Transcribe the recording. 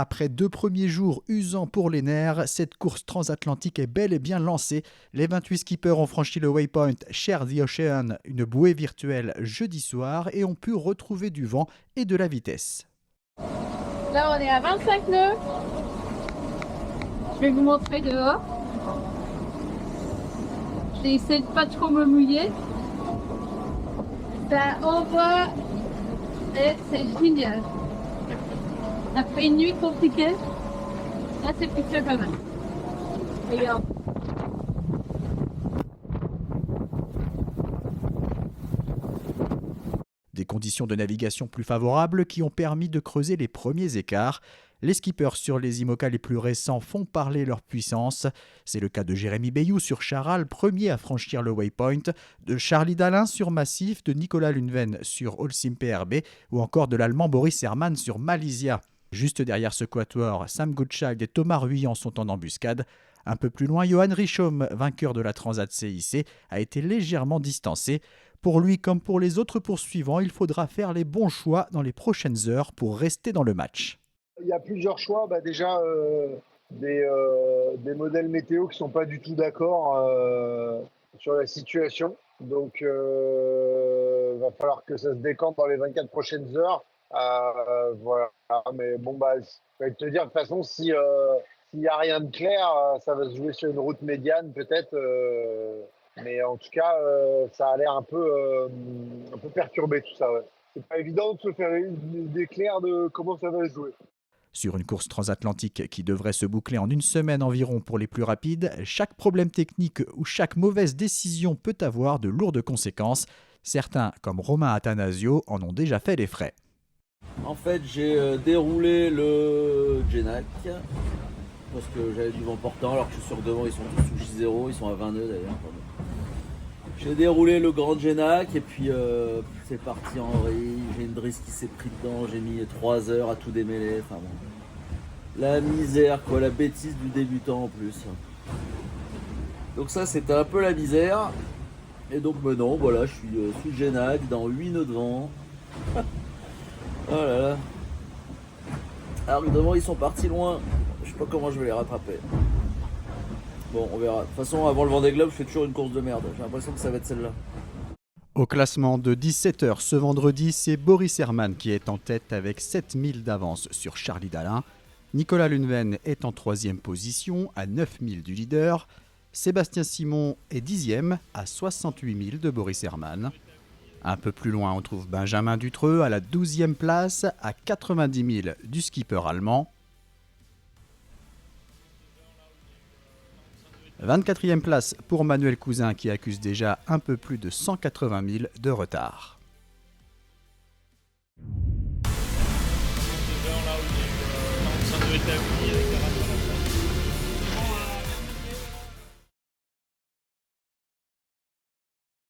Après 2 premiers jours usants pour les nerfs, cette course transatlantique est bel et bien lancée. Les 28 skippers ont franchi le waypoint Share the Ocean, une bouée virtuelle jeudi soir, et ont pu retrouver du vent et de la vitesse. Là, on est à 25 nœuds. Je vais vous montrer dehors. J'ai essayé de pas trop me mouiller. Ça envoie et c'est génial. Après une nuit compliquée, là c'est plutôt pas mal. Regarde. Des conditions de navigation plus favorables qui ont permis de creuser les premiers écarts. Les skippers sur les IMOCA les plus récents font parler leur puissance. C'est le cas de Jérémy Bayou sur Charal, premier à franchir le waypoint, de Charlie Dalin sur Massif, de Nicolas Lunven sur Holcim PRB ou encore de l'Allemand Boris Herrmann sur Malaysia. Juste derrière ce quatuor, Sam Goodchild et Thomas Ruyant sont en embuscade. Un peu plus loin, Johan Richomme, vainqueur de la Transat CIC, a été légèrement distancé. Pour lui comme pour les autres poursuivants, il faudra faire les bons choix dans les prochaines heures pour rester dans le match. Il y a plusieurs choix. Déjà, des modèles météo qui ne sont pas du tout d'accord sur la situation. Donc, il va falloir que ça se décante dans les 24 prochaines heures. Voilà. Mais bon, je vais te dire, de toute façon, s'il n'y a rien de clair, ça va se jouer sur une route médiane, peut-être. Mais en tout cas, ça a l'air un peu perturbé, tout ça. Ouais. C'est pas évident de se faire une idée claire de comment ça va se jouer. Sur une course transatlantique qui devrait se boucler en une semaine environ pour les plus rapides, chaque problème technique ou chaque mauvaise décision peut avoir de lourdes conséquences. Certains, comme Romain Attanasio, en ont déjà fait les frais. En fait, j'ai déroulé le Genac parce que j'avais du vent portant alors que je suis sur devant, ils sont tous sous J0, ils sont à 20 nœuds d'ailleurs. J'ai déroulé le grand Genac et puis c'est parti en vrille, j'ai une drisse qui s'est pris dedans, j'ai mis 3 heures à tout démêler, enfin bon. La misère quoi, la bêtise du débutant en plus. Donc ça c'était un peu la misère. Et donc maintenant voilà, je suis sous le Genac dans 8 nœuds de vent. Oh là là. Alors évidemment ils sont partis loin, je sais pas comment je vais les rattraper. Bon, on verra. De toute façon, avant le Vendée Globe, je fais toujours une course de merde. J'ai l'impression que ça va être celle-là. Au classement de 17h ce vendredi, c'est Boris Herrmann qui est en tête avec 7000 d'avance sur Charlie Dalin. Nicolas Lunven est en 3e position à 9000 du leader. Sébastien Simon est 10e à 68 000 de Boris Herrmann. Un peu plus loin, on trouve Benjamin Dutreux à la 12e place à 90 000 du skipper allemand. 24e place pour Manuel Cousin qui accuse déjà un peu plus de 180 000 de retard. Ça doit être à